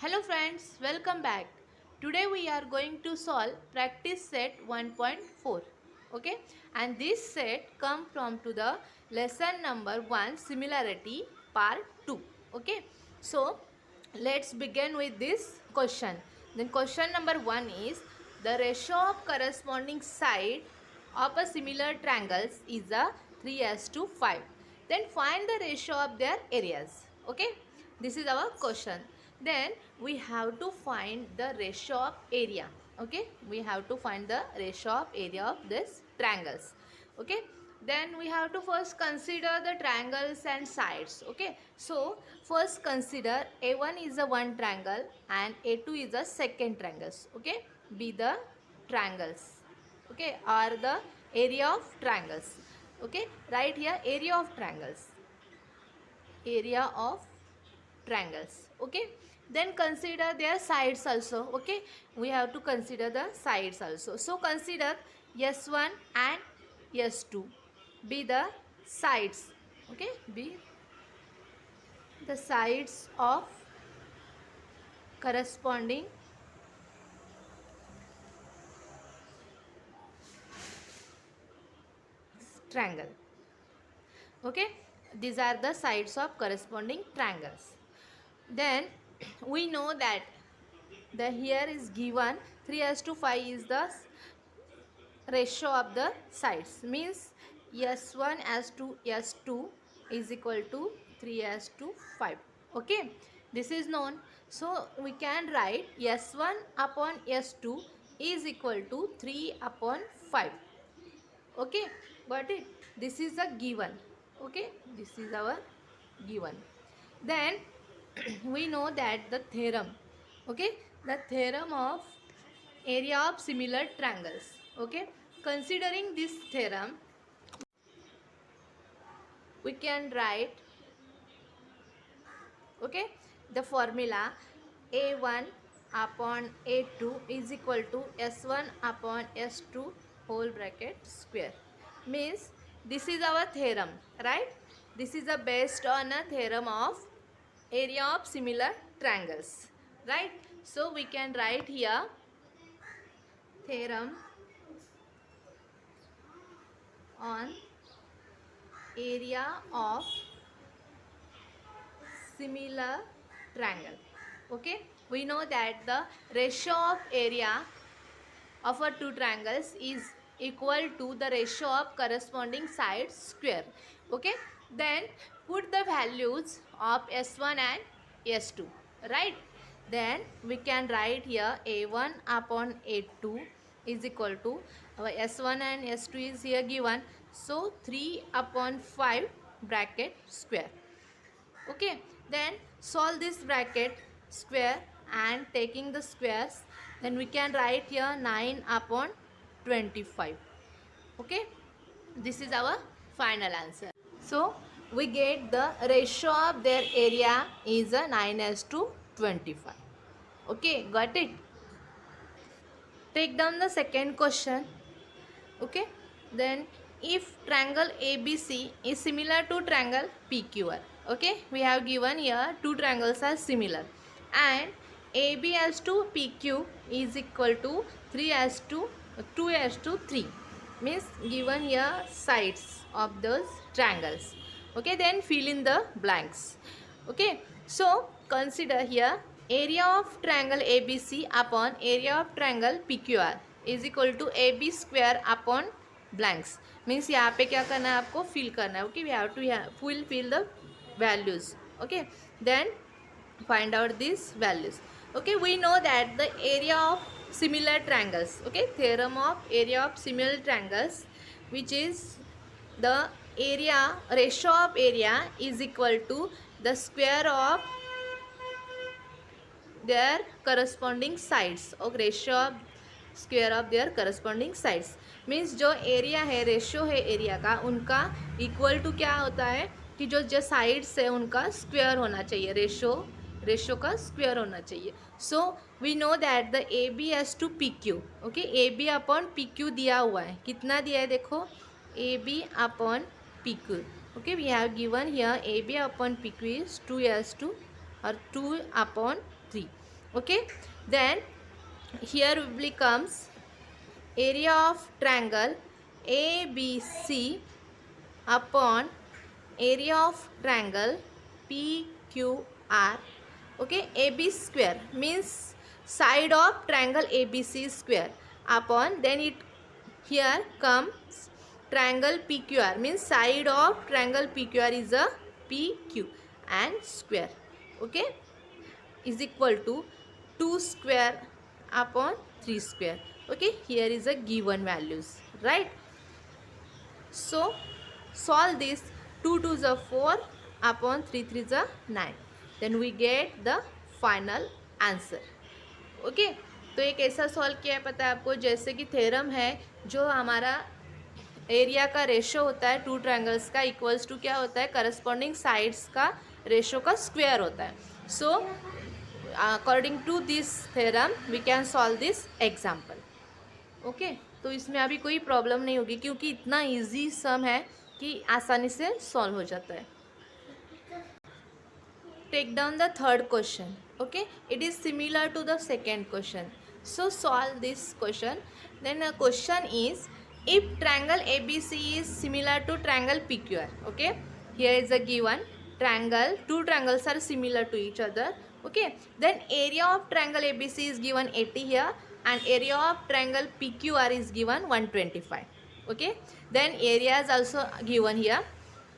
Hello friends, welcome back. Today we are going to solve practice set 1.4. Okay, and this set come from to the lesson number 1 similarity part 2. Okay, so let's begin with this question. Then question number 1 is the ratio of corresponding side of a similar triangles is a 3:5. Then find the ratio of their areas. Okay, this is our question. Then we have to find the ratio of area. Okay, we have to find the ratio of area of this triangles. Okay, then we have to first consider the triangles and sides. Okay, so first consider A1 is a one triangle and A2 is a second triangles. Okay, be the triangles. Okay, are the area of triangles. Okay, right here area of triangles, area of triangles. Okay, then consider their sides also. Okay, we have to consider the sides also. So consider S1 and S2 be the sides. Okay, be the sides of corresponding triangle. Okay, these are the sides of corresponding triangles. Then we know that the here is given 3:5 is the ratio of the sides, means S1 as to S2 is equal to 3:5. Okay, this is known. So we can write S1 upon S2 is equal to 3 upon 5. Okay, got it? This is a given. Okay, this is our given. Then we know that the theorem. Okay, the theorem of area of similar triangles. Okay, considering this theorem we can write, okay, the formula A1 upon A2 is equal to S1 upon S2 whole bracket square. Means this is our theorem, right? This is based on a theorem of area of similar triangles, right? So we can write here theorem on area of similar triangle. Okay, we know that the ratio of area of a two triangles is equal to the ratio of corresponding sides square. Okay, then put the values of S1 and S2, right? Then we can write here A1 upon A2 is equal to our S1 and S2 is here given, so 3 upon 5 bracket square. Okay, then solve this bracket square and taking the squares, then we can write here 9 upon 25. Okay, this is our final answer. So we get the ratio of their area is a 9:25. Okay, got it? Take down the second question. Okay, then if triangle ABC is similar to triangle PQR. Okay, we have given here two triangles are similar and AB as to PQ is equal to 3 as to 2 as to 3, means given here sides of those triangles. Okay, then fill in the blanks. Okay, so consider here area of triangle ABC upon area of triangle PQR is equal to AB square upon blanks, means यहाँ पे क्या करना है आपको fill करना है. Okay, we have to fill the values. Okay, then find out these values. Okay, we know that the area of similar triangles. Okay, theorem of area of similar triangles, which is the area ratio of area is equal to the square of their corresponding sides, और ratio of square of their corresponding sides, means जो area है ratio है area का उनका equal to क्या होता है कि जो जो साइड्स है उनका स्क्वायर होना चाहिए, रेशियो का स्क्वायर होना चाहिए. So we know that the A B as to P Q. Okay, A B upon P Q दिया हुआ है, कितना दिया है देखो, A B upon P Q. Okay, we have given here A B upon P Q is 2 as to और 2 upon 3. Okay, then here becomes area of triangle ABC upon area of triangle PQR. Okay, AB square means side of triangle ABC square upon, then it here comes triangle PQR means side of triangle PQR is a PQ and square. Okay, is equal to 2 square upon 3 square. Okay, here is a given values, right? So solve this. 2 2 is a 4 upon 3 3 is a 9. Then we get the final answer. Okay, तो एक ऐसा solve किया है, पता है आपको, जैसे कि थ्योरम है जो हमारा एरिया का रेशो होता है टू ट्रायंगल्स का इक्वल्स टू क्या होता है, करस्पॉन्डिंग साइड्स का रेशो का स्क्वायर होता है. So according to this theorem we can solve this example. Okay, तो इसमें अभी कोई प्रॉब्लम नहीं होगी क्योंकि इतना इजी सम है कि आसानी से सॉल्व हो जाता है. Take down the third question. Okay, it is similar to the second question. So solve this question. Then the question is, if triangle ABC is similar to triangle PQR. Okay, here is a given triangle, two triangles are similar to each other. Okay, then area of triangle ABC is given 80 here and area of triangle PQR is given 125. Okay, then area is also given here.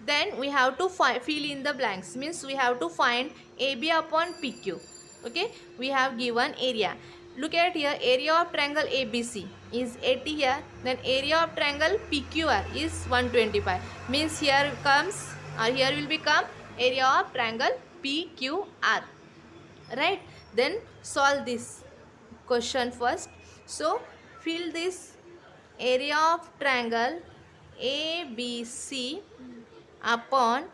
Then we have to fill in the blanks, means we have to find AB upon PQ. Okay, we have given area. Look at here, area of triangle ABC is 80 here, then area of triangle PQR is 125, means here comes or here will become area of triangle PQR, right? Then solve this question first. So fill this area of triangle ABC upon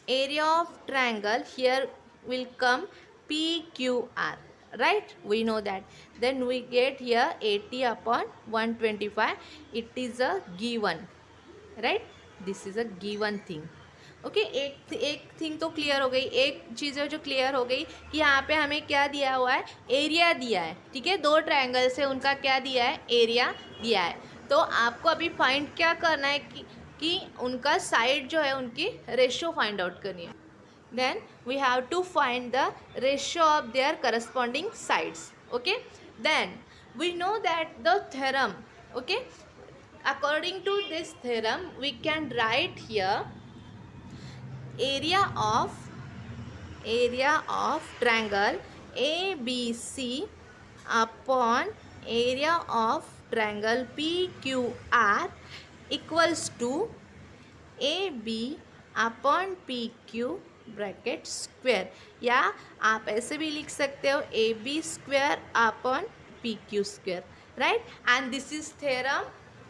area of triangle, here will come PQR, right? We know that. Then we get here 80 upon 125. It is a given, right? This is a given thing. Okay, एक thing तो clear हो गई. एक चीज़ है जो clear हो गई कि यहाँ पे हमें क्या दिया हुआ है, एरिया दिया है. ठीक है, दो ट्रायंगल से उनका क्या दिया है, एरिया दिया है. तो आपको अभी फाइंड क्या करना है कि उनका साइड जो है उनकी रेशियो फाइंड आउट करनी है. Then we have to find the ratio of their corresponding sides. Okay, then we know that the theorem. Okay, according to this theorem we can write here area of triangle ABC upon area of triangle PQR equals to AB upon PQ bracket square, या आप ऐसे भी लिख सकते हो AB square upon PQ square, right? And this is theorem.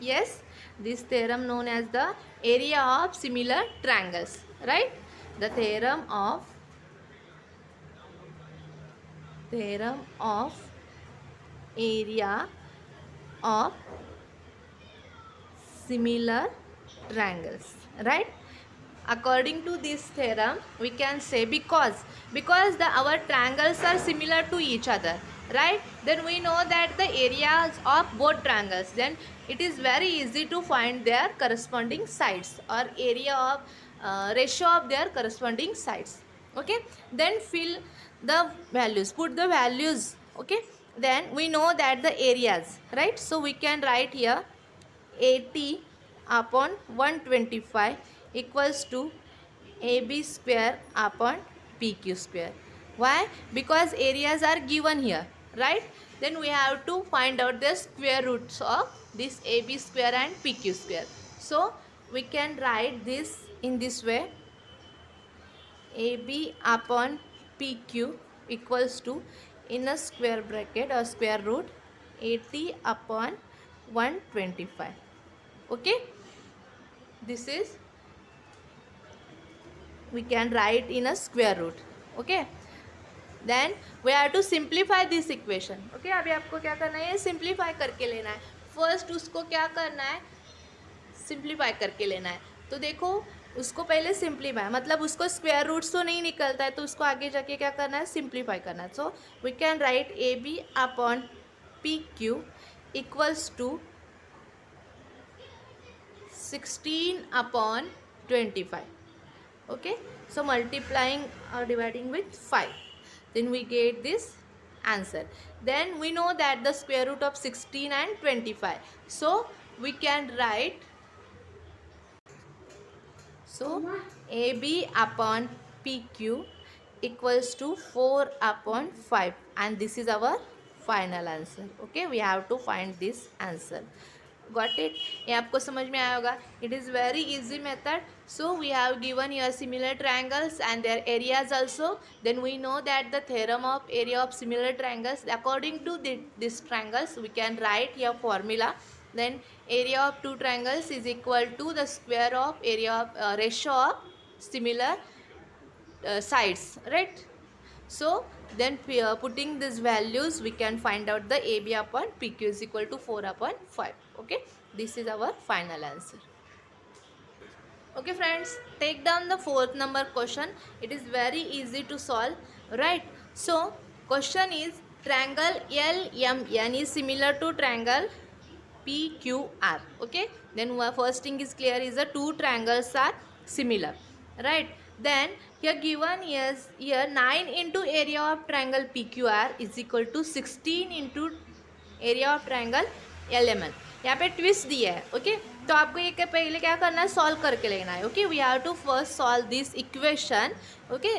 Yes, this theorem known as the area of similar triangles, right? The theorem of area of similar triangles, right? According to this theorem we can say, because our triangles are similar to each other, right? Then we know that the areas of both triangles, then it is very easy to find their corresponding sides or area of ratio of their corresponding sides. Okay, then fill the values, put the values. Okay, then we know that the areas, right? So we can write here 80 upon 125 equals to AB square upon PQ square. Why? Because areas are given here, right? Then we have to find out the square roots of this AB square and PQ square. So we can write this in this way: AB upon PQ equals to, in a square bracket or square root, 80 upon 125. Okay, this is, we can write in a square root. Okay, then we have to simplify this equation. Okay, अभी आपको क्या करना है, simplify करके लेना है. First उसको क्या करना है, सिंप्लीफाई करके लेना है. तो देखो उसको पहले सिंप्लीफाई, मतलब उसको स्क्वायर रूट्स तो नहीं निकलता है, तो उसको आगे जाके क्या करना है, सिंप्लीफाई करना है. So we can write A B upon P Q equals to 16 upon 25. Okay, so multiplying or dividing with 5, then we get this answer. Then we know that the square root of 16 and 25, so we can write, so AB upon PQ equals to 4 upon 5, and this is our final answer. Okay, we have to find this answer. Got it? ये आपको समझ में आया होगा. It is very easy method. So we have given here similar triangles and their areas also. Then we know that the theorem of area of similar triangles, according to these triangles we can write here formula. Then area of two triangles is equal to the square of area of ratio of similar sides, right? So then putting these values we can find out the AB upon PQ is equal to 4 upon 5. Okay, this is our final answer. Okay friends, take down the fourth number question. It is very easy to solve, right? So question is, triangle LMN is similar to triangle PQR. Okay, then first thing is clear is the two triangles are similar, right? Then here given is here 9 into area of triangle PQR is equal to 16 into area of triangle LMN. यहाँ पे twist दिया है. Okay, तो आपको ये पहले क्या करना है, सॉल्व करके लेना है. Okay, we have to first solve this equation. Okay,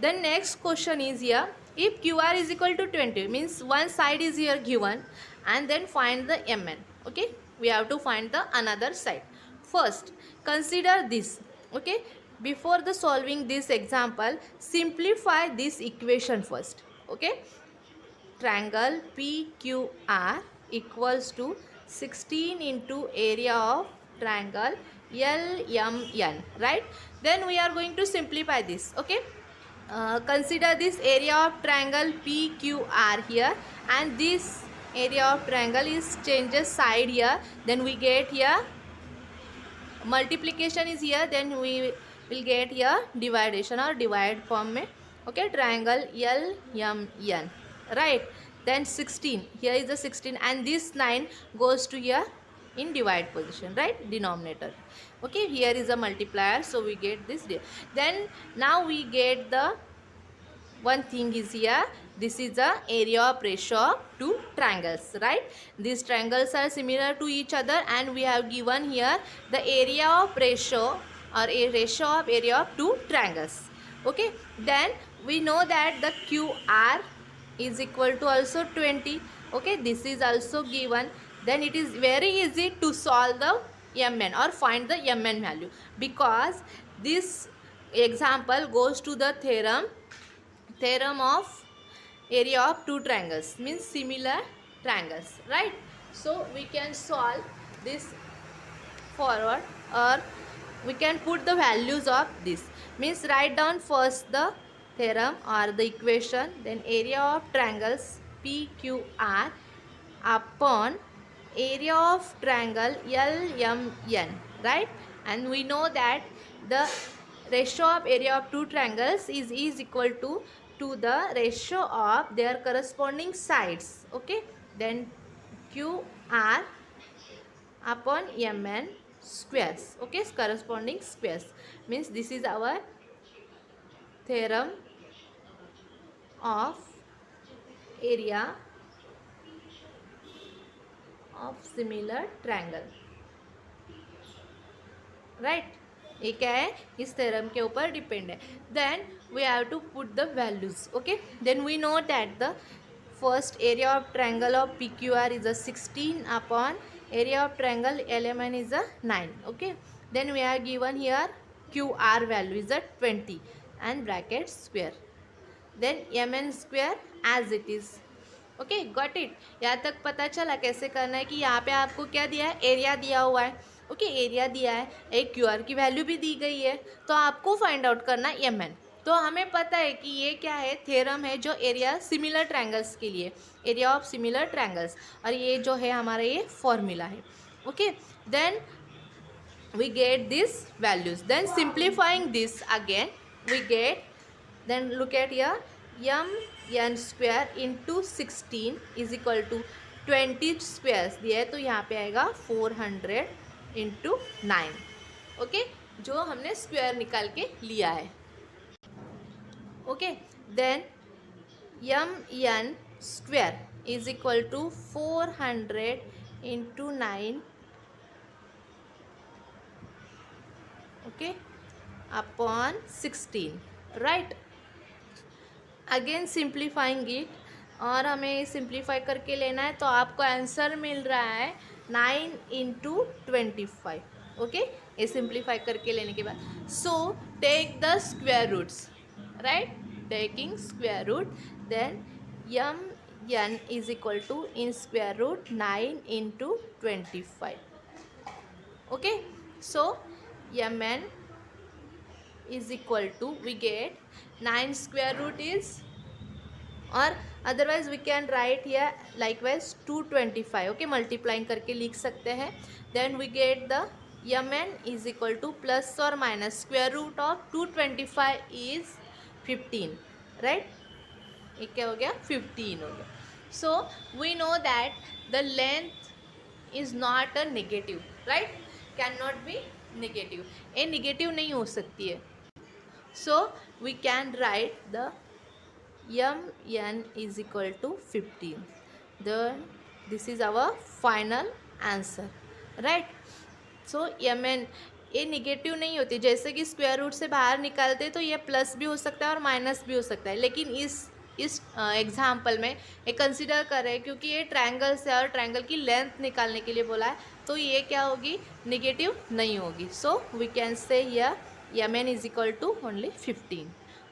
then next question is here, if QR is equal to 20 means one side is here given, and then find the MN. Okay, we have to find the another side. First consider this. Okay, before the solving this example, simplify this equation first. Okay, triangle PQR equals to 16 into area of triangle LMN, right? Then we are going to simplify this. Okay, consider this area of triangle PQR here, and this area of triangle is changes side here. Then we get here multiplication is here, then we will get here division or divide form में. Okay, triangle LMN, right? Then 16, here is the 16, and this 9 goes to here in divide position, right, denominator. Okay, here is a multiplier, so we get this. Then now we get the one thing is here, this is the area of ratio of two triangles, right? These triangles are similar to each other, and we have given here the area of ratio or a ratio of area of two triangles. Okay, then we know that the QR is equal to also 20. Okay, this is also given. Then it is very easy to solve the MN or find the MN value, because this example goes to the theorem of area of two triangles, means similar triangles, right? So we can solve this forward, or we can put the values of this, means write down first the theorem or the equation, then area of triangles PQR upon area of triangle LMN, right? And we know that the ratio of area of two triangles is equal to the ratio of their corresponding sides. Okay, then QR upon MN squares. Okay, corresponding squares, means this is our theorem of area of similar triangle, right? ये क्या है, इस theorem के ऊपर depend है. Then we have to put the values. Okay, then we know that the first area of triangle of PQR is a 16 upon area of triangle LMN is a 9. Okay, then we are given here QR value is a 20 and bracket square, then MN square as it is. Okay, got it. यहाँ तक पता चला कैसे करना है, कि यहाँ पे आपको क्या दिया है, एरिया दिया हुआ है. ओके, एरिया दिया है, एक क्यूआर की वैल्यू भी दी गई है, तो आपको फाइंड आउट करना है MN. तो हमें पता है कि ये क्या है, थ्योरम है जो एरिया सिमिलर ट्रायंगल्स के लिए, एरिया ऑफ सिमिलर ट्रायंगल्स, और ये जो है हमारा ये फॉर्मूला है. Okay, then we get these values. Then simplifying this again, we get, then look at here, n square into 16 is equal to 20 squares दिया है, तो यहाँ पे आएगा 400 इंटू 9. ओके, जो हमने स्क्वायर निकाल के लिया है. Okay, then n square is equal to 400 into 9, okay, upon 16, right. Again simplifying it, और हमें सिंप्लीफाई करके लेना है, तो आपको आंसर मिल रहा है 9 इंटू 25. ओके, ये सिंप्लीफाई करके लेने के बाद, so take the square roots, right, taking square root, then n is equal to in square root 9 into 25. Okay, so mn is equal to, we get 9 square root is, or otherwise we can write here likewise 225. okay, multiplying करके लिख सकते हैं. then we get the mn is equal to plus or minus square root of 225 is 15, right. ये क्या हो गया, 15 हो गया. so we know that the length is not a negative, right, cannot be negative. ये negative नहीं हो सकती है. so we can write the mn is equal to 15. then this is our final answer, right. so mn ये negative नहीं होती, जैसे कि स्क्वायर रूट से बाहर निकालते तो ये प्लस भी हो सकता है और माइनस भी हो सकता है, लेकिन इस एग्जाम्पल में ये कंसिडर करें क्योंकि ये ट्रायंगल से और ट्रायंगल की लेंथ निकालने के लिए बोला है, तो ये क्या होगी, निगेटिव नहीं होगी. So we can say here mn is equal to only 15.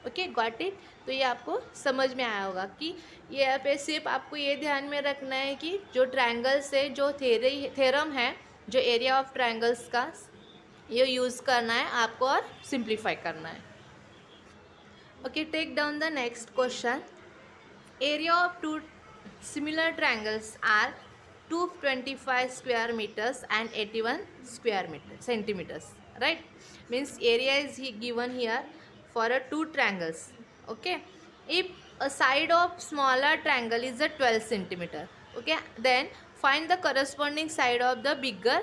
Okay, got it. तो ये आपको समझ में आया होगा कि ये पे सिर्फ आपको ये ध्यान में रखना है कि जो ट्रायंगल से जो थ्योरम है, जो एरिया ऑफ ट्रायंगल्स का, ये यूज़ करना है आपको और सिंप्लीफाई करना है. Okay, take down the next question. Area of two similar triangles are 225 square meters and 81 square centimeters, right. means area is given here for a two triangles. okay, if a side of smaller triangle is a 12 centimeter, okay, then find the corresponding side of the bigger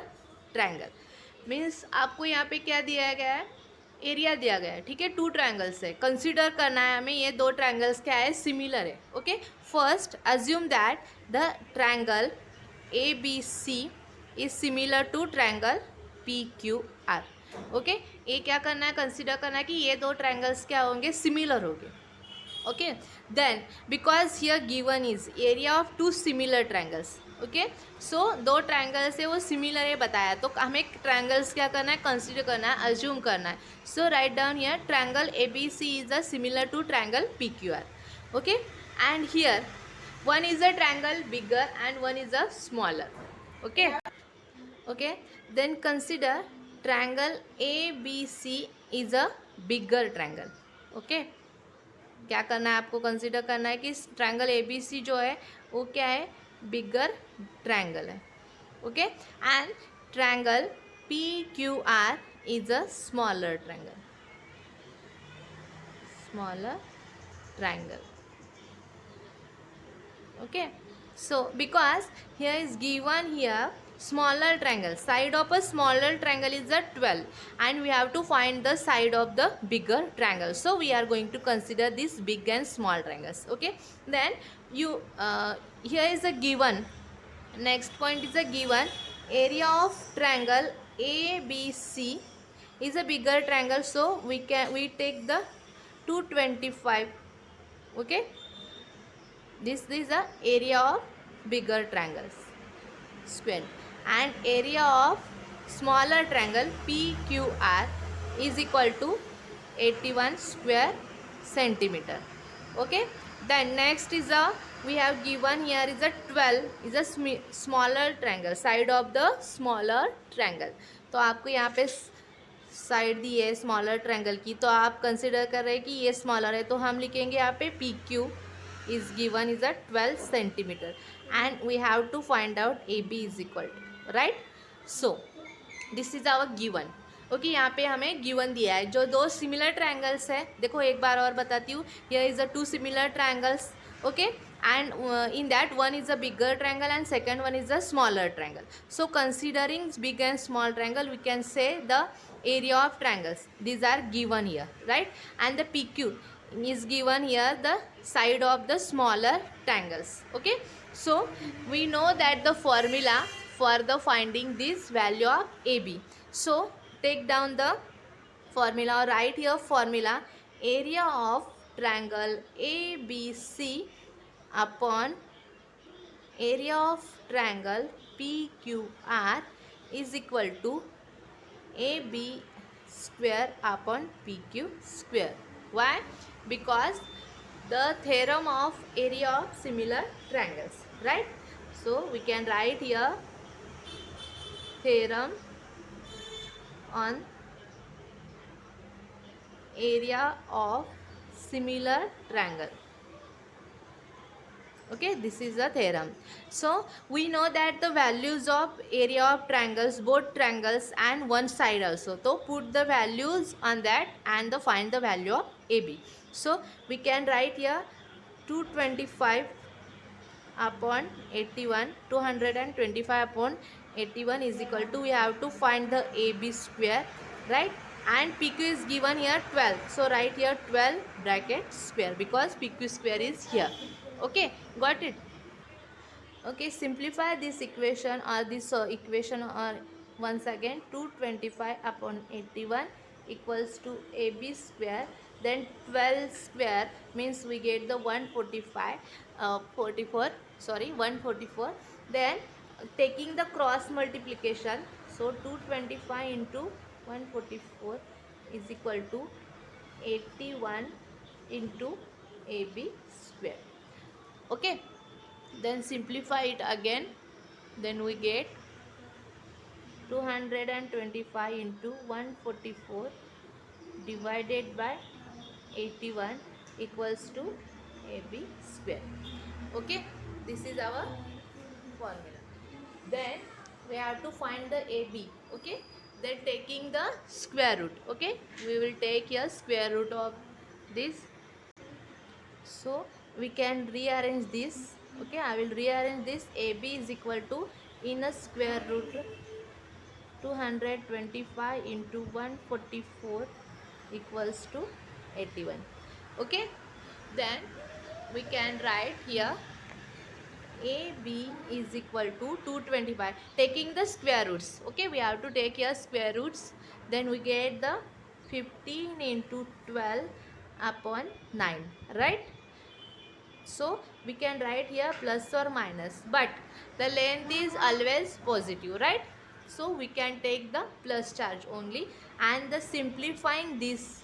triangle. means आपको यहाँ पे क्या दिया गया है, area दिया गया है, ठीक है, टू ट्रायंगल्स है, कंसिडर करना है हमें ये दो ट्रायंगल्स क्या है, सिमिलर है. Okay, first assume that the triangle ABC is similar to triangle PQR. Okay, ये क्या करना है, कंसिडर करना है कि ये दो ट्रायंगल्स क्या होंगे, सिमिलर होंगे. Okay, then because here given is area of two similar triangles. Okay, so दो ट्रायंगल्स है वो सिमिलर है बताया, तो हमें ट्रायंगल्स क्या करना है, कंसिडर करना है, अज्यूम करना है. So write down here triangle ABC is a similar to triangle PQR. Okay, and here one is a triangle bigger and one is a smaller. okay, okay, then consider triangle ABC is a bigger triangle. okay, क्या करना है आपको, consider करना है कि triangle ABC जो है वो क्या है, बिगर ट्रायंगल है. Okay, and triangle PQR is a smaller triangle, smaller triangle. okay, so because here is given here smaller triangle, side of a smaller triangle is a 12 and we have to find the side of the bigger triangle, so we are going to consider this big and small triangles. okay, then you here is a given, next point is a given area of triangle ABC is a bigger triangle, so we take the 225. okay, this is the area of bigger triangles square, and area of smaller triangle PQR is equal to 81 square centimeter. okay, then next is a, we have given here is a 12 is a smaller triangle, side of the smaller triangle. तो आपको यहाँ पे side दी है smaller triangle की, तो आप consider कर रहे हैं कि ये स्मॉलर है, तो हम लिखेंगे यहाँ पे PQ is given is a 12 centimeter and we have to find out AB is equal to, right. So this is our given. Okay, यहाँ पे हमें गिवन दिया है जो दो सिमिलर ट्रायंगल्स है. देखो एक बार और बताती हूँ. Here is a two similar triangles. Okay, and in that one is a bigger triangle and second one is a smaller triangle. So considering big and small triangle, we can say the area of triangles. These are given here, right? And the PQ is given here, the side of the smaller triangles. Okay, so we know that the formula for the finding this value of AB. So take down the formula or write here formula. Area of triangle ABC upon area of triangle PQR is equal to AB square upon PQ square. Why? Because the theorem of area of similar triangles, right? So we can write here theorem on area of similar triangle. Okay, this is a theorem. So we know that the values of area of triangles, both triangles and one side also. So put the values on that and find the value of AB. So we can write here 225 upon 81, 225 upon 81 is equal to, we have to find the AB square, right? And PQ is given here 12. So write here 12 bracket square because PQ square is here. Okay, got it? Okay, simplify this equation or this equation or once again. 225 upon 81 equals to AB square. Then 12 square means we get the 144. Then taking the cross multiplication, so 225 into 144 is equal to 81 into AB square. Okay, then simplify it again. Then we get 225 into 144 divided by 81 equals to AB square. Okay, this is our formula. Then we have to find the AB. Okay, then taking the square root. Okay, we will take here square root of this. So we can rearrange this. Okay, I will rearrange this. AB is equal to, in a square root, 225 into 144 equals to 81. Okay, then we can write here AB is equal to 225, taking the square roots. Okay, we have to take here square roots. Then we get the 15 into 12 upon 9, right? So we can write here plus or minus, but the length is always positive, right? So we can take the plus charge only, and the simplifying this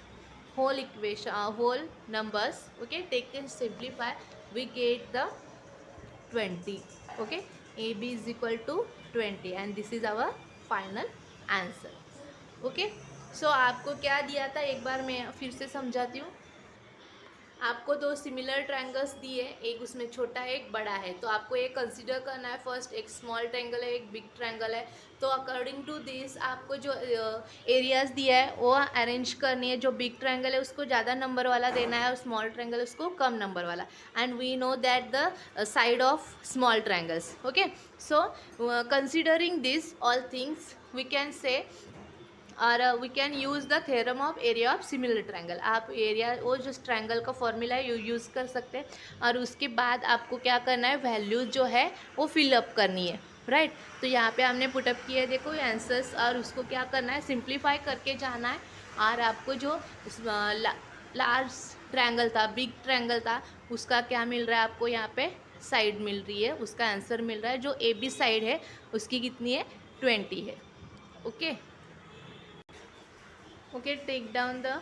whole equation, whole numbers, okay, take and simplify, we get the 20. Okay, AB is equal to 20 and this is our final answer. Okay, so आपको क्या दिया था एक बार मैं फिर से समझाती हूँ. आपको दो सिमिलर ट्रायंगल्स दिए, एक उसमें छोटा है एक बड़ा है, तो आपको ये कंसीडर करना है. फर्स्ट एक स्मॉल ट्रायंगल है, एक बिग ट्रायंगल है, तो अकॉर्डिंग टू दिस आपको जो एरियाज दिया है वो अरेंज करनी है. जो बिग ट्रायंगल है उसको ज़्यादा नंबर वाला देना है और स्मॉल ट्रायंगल उसको कम नंबर वाला. And we know that the side of small triangles. Okay, so considering this all things we can say और we can use the theorem of area of similar triangle. आप area वो जो triangle का formula है use कर सकते हैं. और उसके बाद आपको क्या करना है, वैल्यूज जो है वो फिलअप करनी है, राइट? तो यहाँ पे हमने पुटअप किया है, देखो आंसर्स, और उसको क्या करना है, सिंप्लीफाई करके जाना है. और आपको जो लार्ज ट्रायंगल था, बिग ट्रायंगल था, उसका क्या मिल रहा है आपको, यहाँ पे साइड मिल रही है, उसका आंसर मिल रहा है. जो ए बी साइड है उसकी कितनी है, 20 है. Okay, okay, take down the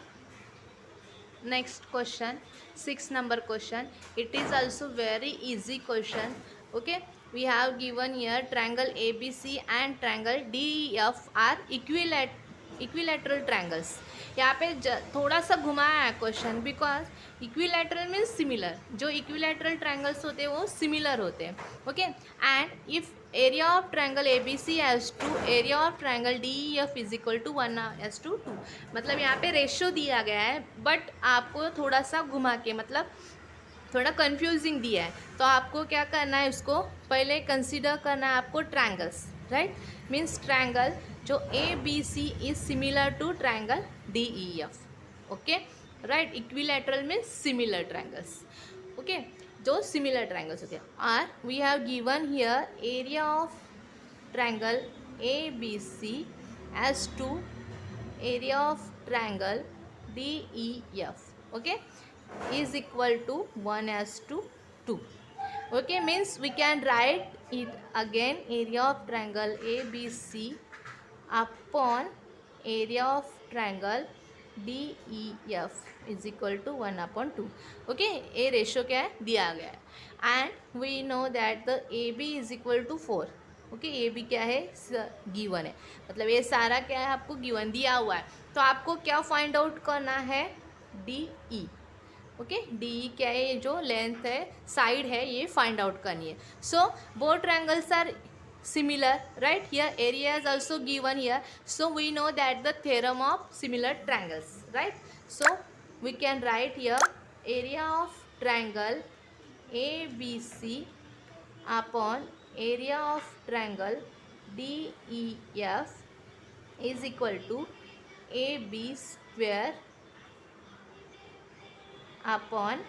next question, 6 number question. It is also very easy question. Okay, we have given here triangle ABC and triangle DEF are equilateral equilateral triangles, यहाँ पे थोड़ा सा घुमाया है question, because equilateral means similar, जो equilateral triangles होते हैं वो सिमिलर होते हैं, okay. And if area of triangle A B C as to area of triangle D E F is equal to 1:2, मतलब यहाँ पे रेशियो दिया गया है, बट आपको थोड़ा सा घुमा के, मतलब थोड़ा कंफ्यूजिंग दिया है, तो आपको क्या करना है, उसको पहले कंसीडर करना है आपको ट्रायंगल्स, राइट। मीन्स ट्रायंगल जो A B C is similar to triangle D E F, okay, right. Equilateral means similar triangles, okay, जो सिमिलर ट्रायंगल्स होते हैं। Are we have given here area of triangle A B C as to area of triangle D E F, okay, is equal to 1:2, okay. Means we can write it again, area of triangle ABC upon area of triangle DEF is equal to 1/2, okay. ये ratio क्या है, दिया गया है, and we know that the AB is equal to 4, okay. AB क्या है, given है, मतलब ये सारा क्या है आपको गिवन दिया हुआ है, तो आपको क्या फाइंड आउट करना है, DE, ओके। डी क्या है, ये जो लेंथ है, साइड है, ये फाइंड आउट करनी है। So both triangles are similar, right. Here area is also given here, so we know that the theorem of similar triangles, right. So we can write here area of triangle A B C upon area of triangle D E F is equal to AB square upon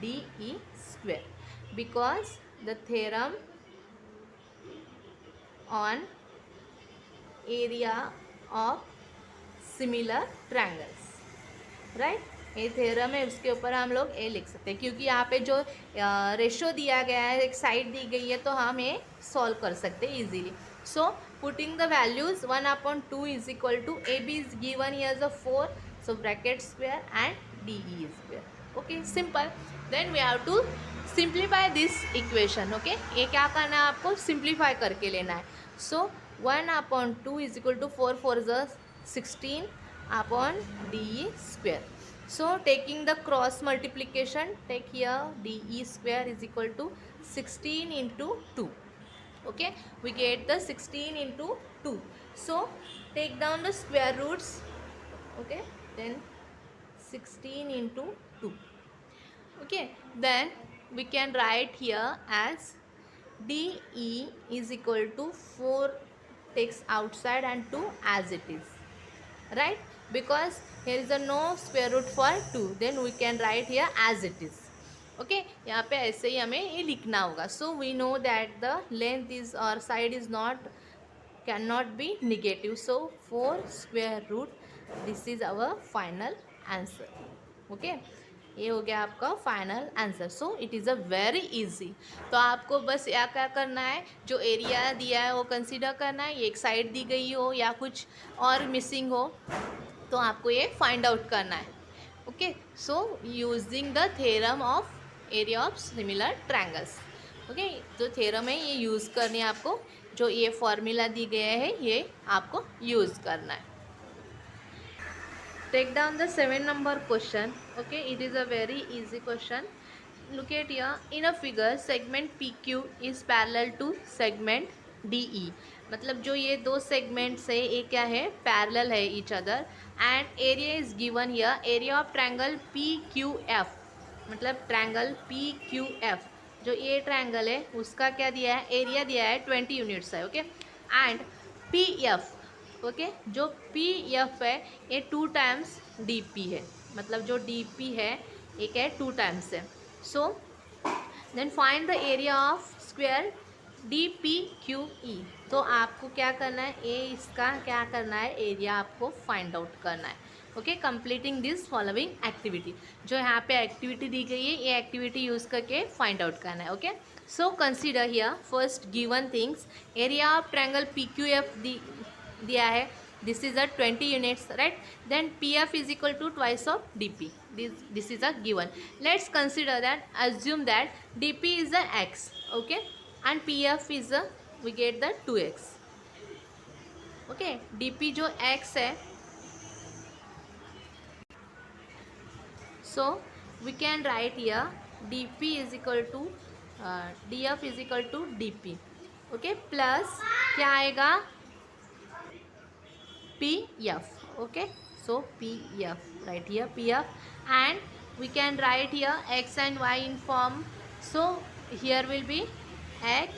DE square, because the theorem on area of similar triangles, right। ये theorem है, उसके ऊपर हम लोग ए लिख सकते हैं, क्योंकि यहाँ पे जो रेशो दिया गया है, एक साइड दी गई है, तो हम ये सॉल्व कर सकते हैं easily. So putting the values 1/2 is equal to AB is given here as 4, so bracket square and DE square, okay, simple. Then we have to simplify this equation, okay. ये क्या करना है, आपको सिंप्लीफाई करके लेना है। So 1/2 is equal to 4 × 16 upon DE square. So taking the cross multiplication, take here DE square is equal to 16 × 2, okay. We get the 16 × 2, so take down the square roots, okay. Then 16 × 2, okay. Then we can write here as DE is equal to 4 takes outside and 2 as it is, right, because here is a no square root for 2, then we can write here as it is, okay. यहाँ पे ऐसे ही हमें ये लिखना होगा। So we know that the length is or side is not cannot be negative, so 4 square root, this is our final answer, okay. ये हो गया आपका final answer. So it is a very easy. तो आपको बस या क्या करना है, जो एरिया दिया है वो कंसीडर करना है, एक साइड दी गई हो या कुछ और मिसिंग हो, तो आपको ये फाइंड आउट करना है, okay. So using the theorem of area of similar triangles, okay. जो थ्योरम है ये यूज़ करनी है आपको, जो ये फॉर्मूला दी गया है ये आपको यूज़ करना है। Take down the 7 number question, okay. It is a very easy question. Look at here, in a figure segment PQ is parallel to segment DE, मतलब जो ये दो सेगमेंट्स है ये क्या है, पैरेलल है each other, and area is given here, area of triangle PQF, मतलब ट्रायंगल PQF, जो ये ट्रायंगल है उसका क्या दिया है, एरिया दिया है 20 यूनिट्स है, ओके। एंड PF, ओके, जो PF है ये 2 टाइम्स DP है, मतलब जो DP है ये क्या है 2 टाइम्स है। So then find the area of square DPQE, तो आपको क्या करना है, इसका क्या करना है, एरिया आपको फाइंड आउट करना है, okay. Completing this following activity, जो यहाँ पे एक्टिविटी दी गई है ये एक्टिविटी यूज़ करके फाइंड आउट करना है, okay. So consider here first given things, area of triangle PQF दिया है, this is a 20 units, right. Then PF is equal to twice of DP, this is a given. Let's consider that, assume that DP is a x, okay, and PF is a, we get the 2x, okay. DP जो x है So we can write here dp is equal to df is equal to dp. Okay, plus क्या आएगा pf. Okay, so pf, right here pf, and we can write here x and y in form. So here will be x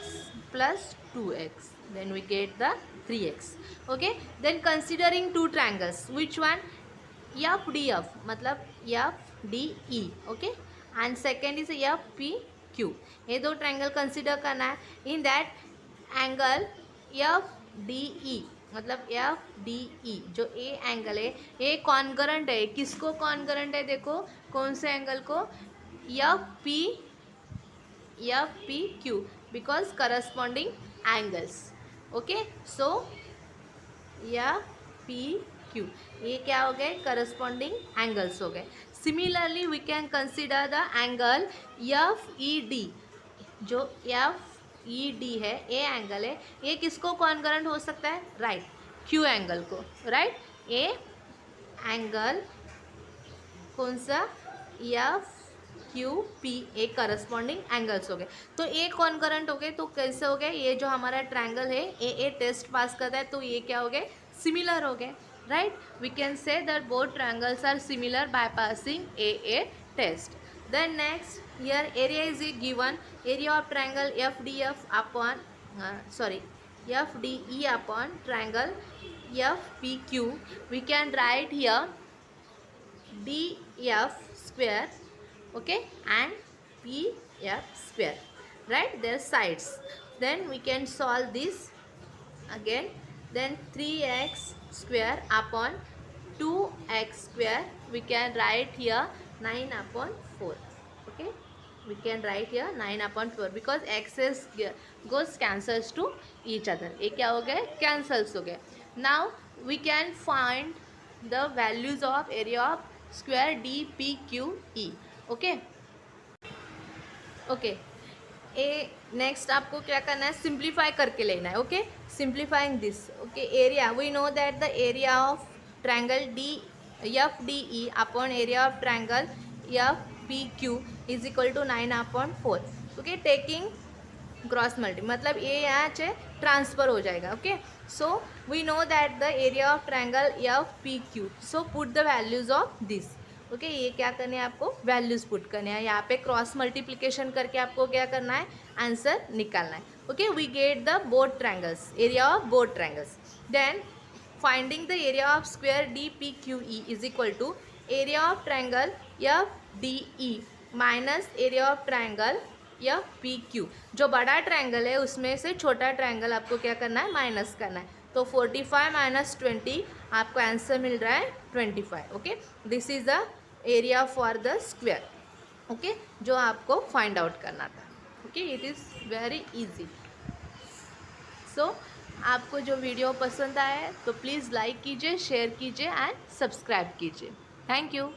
plus 2x, then we get the 3x. Okay, then considering two triangles, which one? F D F, मतलब F D E. Okay, and second is F P Q. ये दो triangle consider करना है. In that angle F D E, मतलब F D ई जो A angle है ये concurrent है. किसको कॉन्करेंट है? देखो कौन से एंगल को? F P Q, because corresponding angles. Okay, so F P Q, ये क्या हो गए? करस्पॉन्डिंग एंगल्स हो गए. Similarly we can consider the angle F E D. जो एफ ई डी है, ए एंगल है, ये किसको कॉन्करेंट हो सकता है? राइट, क्यू एंगल को. राइट, ए एंगल कौन सा? एफ क्यू पी, ए करस्पॉन्डिंग एंगल्स हो गए. तो ए कॉन्करेंट हो गए, तो कैसे हो गए? ये जो हमारा ट्रायंगल है ए टेस्ट पास करता है, तो ये क्या हो गए? सिमिलर हो गए. Right, we can say that both triangles are similar by passing a test. Then next, here area is given. Area of triangle FDF upon FDE upon triangle FPQ. We can write here DF square, okay, and PF square. Right, their sides. Then we can solve this again. Then 3x square upon 2x square, we can write here 9 upon 4. Okay, we can write here 9 upon 4 because x's goes cancels to each other. ये क्या हो गए? cancels हो गए. Now we can find the values of area of square DPQE. Okay, okay. Next आपको क्या करना है? सिंप्लीफाई करके लेना है. Okay, simplifying this. Okay, area we know that the area of triangle D F D E upon area of triangle F P Q is equal to 9 upon 4. Okay, taking cross multi, मतलब ये यहाँ से transfer हो जाएगा. Okay, so we know that the area of triangle F P Q. So put the values of this. Okay, ये क्या करने हैं? आपको वैल्यूज पुट करने हैं. यहाँ पे क्रॉस मल्टीप्लिकेशन करके आपको क्या करना है? आंसर निकालना है. Okay, we get the both triangles, area of both triangles. Then finding the area of square D P Q E is equal to area of triangle F D E minus area of triangle F P Q. जो बड़ा triangle है उसमें से छोटा triangle आपको क्या करना है? माइनस करना है. तो 45 माइनस 20 आपको आंसर मिल रहा है 25. Okay, this is the area for the square. Okay, जो आपको फाइंड आउट करना था. Okay, it is very easy. So आपको जो वीडियो पसंद आया है तो प्लीज़ लाइक कीजिए, शेयर कीजिए एंड सब्सक्राइब कीजिए. Thank you.